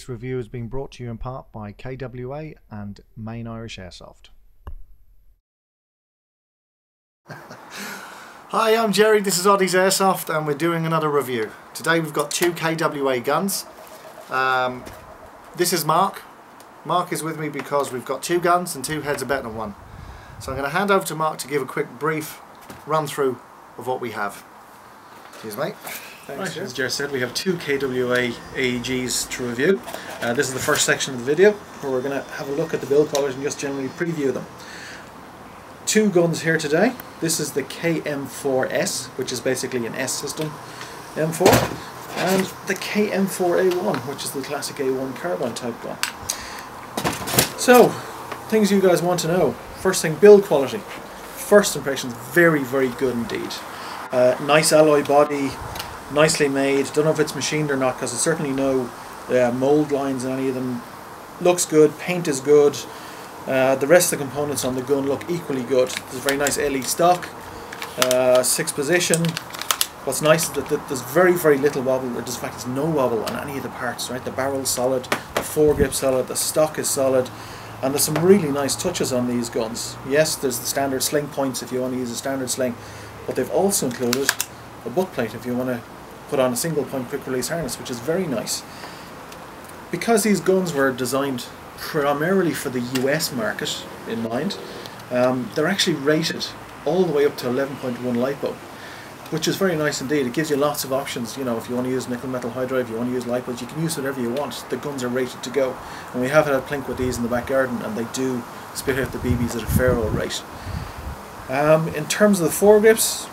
This review has been brought to you in part by KWA and Main Irish Airsoft. Hi, I'm Jerry, this is Oddie's Airsoft and we're doing another review. Today we've got two KWA guns. This is Mark. Mark is with me because we've got two guns and two heads are better than one. So I'm going to hand over to Mark to give a quick brief run through of what we have. Cheers mate. Thanks, right, as Jerry said, we have two KWA AEGs to review. This is the first section of the video where we're going to have a look at the build quality and just generally preview them. Two guns here today. This is the KM4 S, which is basically an S system M4, and the KM4A1, which is the classic A1 carbine type gun. So, things you guys want to know. First thing, build quality. First impressions, very, very good indeed. Nice alloy body, nicely made. Don't know if it's machined or not because there's certainly no mold lines in any of them. Looks good, paint is good. The rest of the components on the gun look equally good. There's a very nice LE stock, 6 position. What's nice is that there's very, very little wobble, or in fact there's no wobble on any of the parts, right? The barrel's solid, the foregrip's solid, the stock is solid, and there's some really nice touches on these guns. Yes, there's the standard sling points if you want to use a standard sling, but they've also included a butt plate if you want to put on a single point quick release harness, which is very nice. Because these guns were designed primarily for the US market in mind, they're actually rated all the way up to 11.1 LiPo, which is very nice indeed. It gives you lots of options. You know, if you want to use nickel metal hydride, if you want to use LiPos, you can use whatever you want. The guns are rated to go, and we have had a plink with these in the back garden, and they do spit out the BBs at a fair old rate. In terms of the foregrips,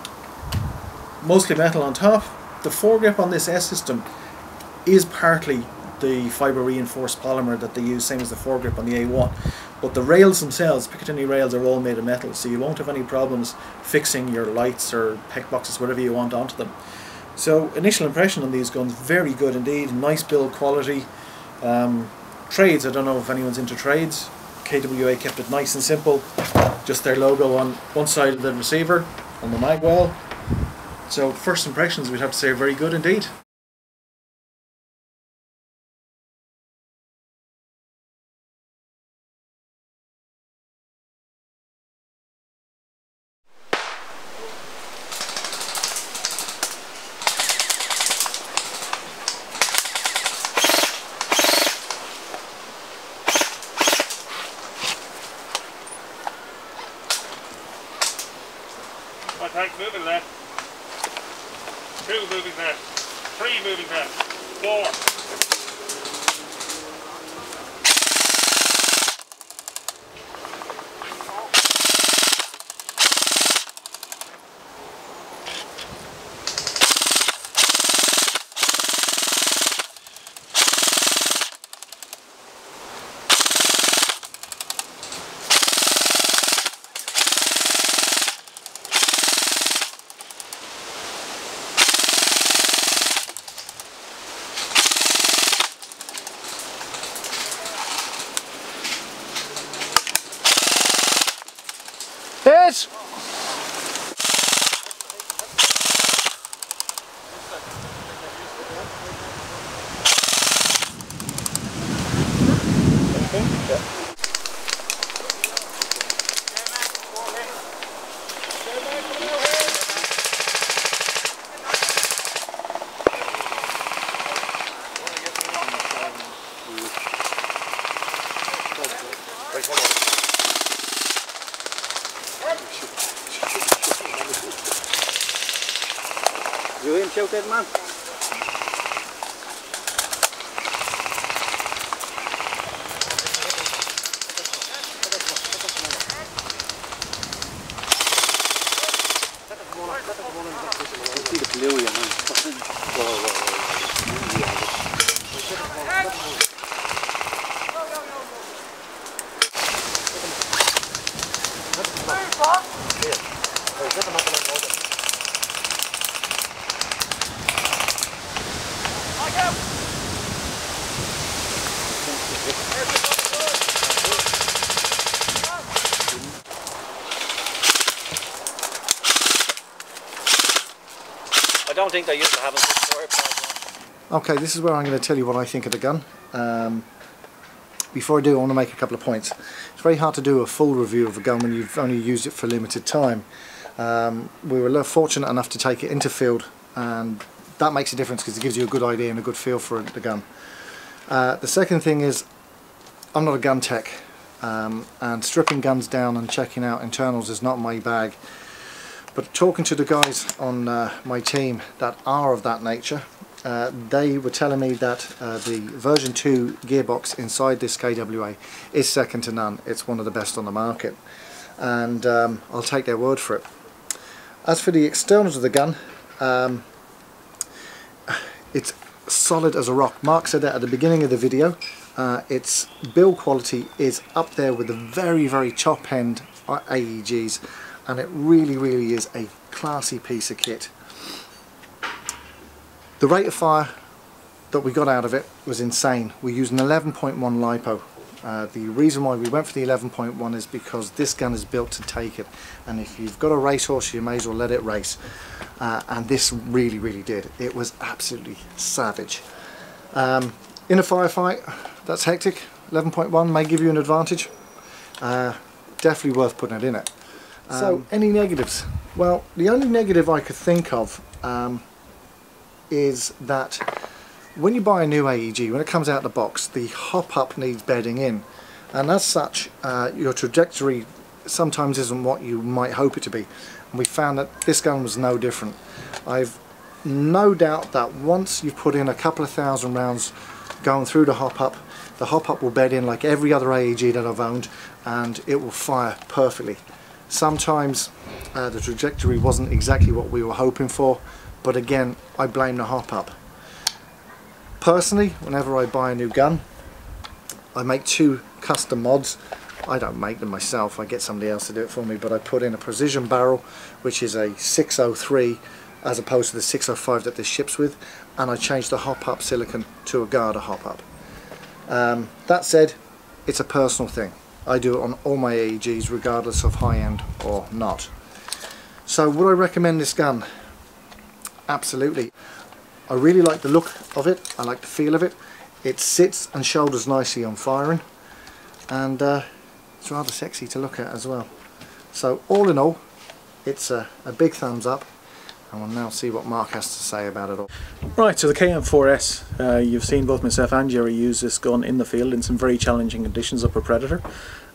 mostly metal on top. The foregrip on this S system is partly the fibre reinforced polymer that they use, same as the foregrip on the A1, but the rails themselves, Picatinny rails, are all made of metal, so you won't have any problems fixing your lights or PEC boxes, whatever you want, onto them. So initial impression on these guns, very good indeed, nice build quality. Trades, I don't know if anyone's into trades. KWA kept it nice and simple, just their logo on one side of the receiver on the magwell. So first impressions, we'd have to say, are very good indeed. One tank moving left, 2 moving left, 3 moving left, 4. Yes! Dưới em treo tên man. I don't think they're used to having such short pads on. Okay, this is where I'm going to tell you what I think of the gun. Before I do, I want to make a couple of points. It's very hard to do a full review of a gun when you've only used it for a limited time. We were fortunate enough to take it into field, and that makes a difference because it gives you a good idea and a good feel for the gun. The second thing is, I'm not a gun tech, and stripping guns down and checking out internals is not my bag. But talking to the guys on my team that are of that nature, they were telling me that the version 2 gearbox inside this KWA is second to none. It's one of the best on the market, and I'll take their word for it. As for the externals of the gun, it's solid as a rock. Mark said that at the beginning of the video. Its build quality is up there with the very, very top end AEGs, and it really is a classy piece of kit. The rate of fire that we got out of it was insane. We used an 11.1 LiPo. The reason why we went for the 11.1 is because this gun is built to take it, and if you've got a racehorse you may as well let it race, and this really did. It was absolutely savage. In a firefight that's hectic, 11.1 may give you an advantage. Definitely worth putting it in it. So any negatives? Well, the only negative I could think of is that when you buy a new AEG, when it comes out of the box, the hop up needs bedding in, and as such your trajectory sometimes isn't what you might hope it to be, and we found that this gun was no different. I've no doubt that once you've put in a couple of thousand rounds going through the hop up will bed in like every other AEG that I've owned, and it will fire perfectly. Sometimes the trajectory wasn't exactly what we were hoping for, but again, I blame the hop up. Personally, whenever I buy a new gun, I make 2 custom mods. I don't make them myself, I get somebody else to do it for me, but I put in a precision barrel, which is a 603 as opposed to the 605 that this ships with, and I changed the hop up silicon to a Garda hop up. That said, it's a personal thing. I do it on all my AEGs regardless of high end or not. So would I recommend this gun? Absolutely. I really like the look of it, I like the feel of it. It sits and shoulders nicely on firing, and it's rather sexy to look at as well. So all in all, it's a big thumbs up, and we'll now see what Mark has to say about it all. Right, so the KM4 S, you've seen both myself and Jerry use this gun in the field in some very challenging conditions up a Predator,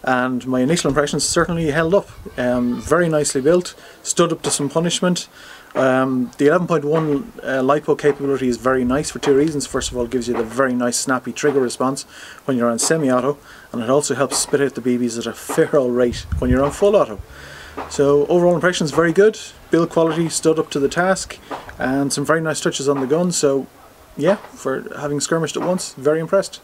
and my initial impressions certainly held up. Very nicely built, stood up to some punishment. The 11.1 LiPo capability is very nice for 2 reasons. First of all, it gives you the very nice snappy trigger response when you're on semi-auto, and it also helps spit out the BBs at a fair old rate when you're on full auto. So overall impressions very good, build quality stood up to the task, and some very nice touches on the gun. So yeah, for having skirmished it once, very impressed.